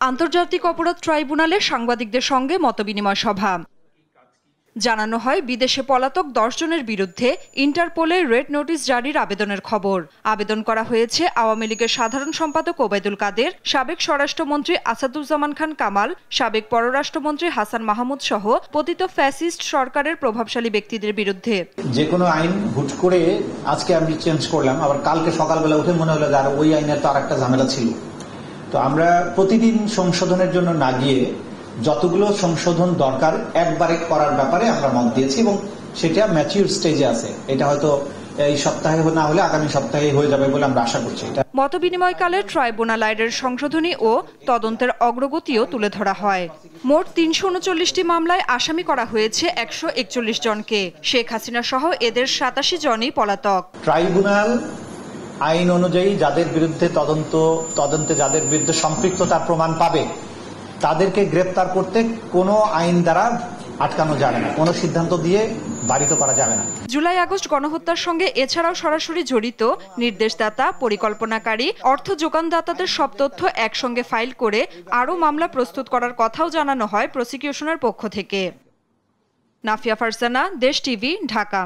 আন্তর্জাতিক অপরাধ ট্রাইব্যুনালে সাংবাদিকদের সঙ্গে মতবিনিময় সভা। জানানো হয়, বিদেশে পলাতক 10 জনের বিরুদ্ধে ইন্টারপোলে রেড নোটিশ জারির আবেদনের খবর। আবেদন করা হয়েছে আওয়ামী লীগের সাধারণ সম্পাদক ওবায়দুল কাদের, সাবেক স্বরাষ্ট্রমন্ত্রী আসাদুজ্জামান খান কামাল, সাবেক পররাষ্ট্রমন্ত্রী হাসান মাহমুদ সহ পতিত ফ্যাসিস্ট সরকারের প্রভাবশালী ব্যক্তিদের বিরুদ্ধে। যে কোনো আইন হুট করে আজকে আমি চেঞ্জ করলাম, আবার কালকে সকালবেলা উঠে মনে হলো যে আর ওই আইনের তো আরেকটা ঝামেলা ছিল। তো আমরা প্রতিদিন সংশোধনের জন্য না গিয়ে যতগুলো সংশোধন দরকার একবারে করার ব্যাপারে আমরা মত দিয়েছি এবং সেটা ম্যাচিউর স্টেজে আছে। এটা হয়তো এই সপ্তাহে না হলে আগামী সপ্তাহে হয়ে যাবে বলে আমরা আশা করছি। মতবিনিময়কালে ট্রাইব্যুনাল আইনের সংশোধনী ও তদন্তের অগ্রগতিও তুলে ধরা হয়। মোট 339টি মামলায় আসামি করা হয়েছে 141 জনকে। শেখ হাসিনা সহ এদের 87 জনই পলাতক। ট্রাইব্যুনাল আইন অনুযায়ী যাদের বিরুদ্ধে তদন্তে যাদের বিরুদ্ধে সম্পৃক্ততার প্রমাণ পাবে তাদেরকে গ্রেপ্তার করতে কোনো আইন দ্বারা আটকানো যাবে না, কোনো সিদ্ধান্ত দিয়ে বাড়িত করা যাবে না। জুলাই আগস্ট গণহত্যার সঙ্গে এছাড়াও সরাসরি জড়িত নির্দেশদাতা, পরিকল্পনাকারী, অর্থ যোগানদাতাদের সব তথ্য একসঙ্গে ফাইল করে আরও মামলা প্রস্তুত করার কথাও জানানো হয় প্রসিকিউশনের পক্ষ থেকে। নাফিয়া ফারজানা, দেশ টিভি, ঢাকা।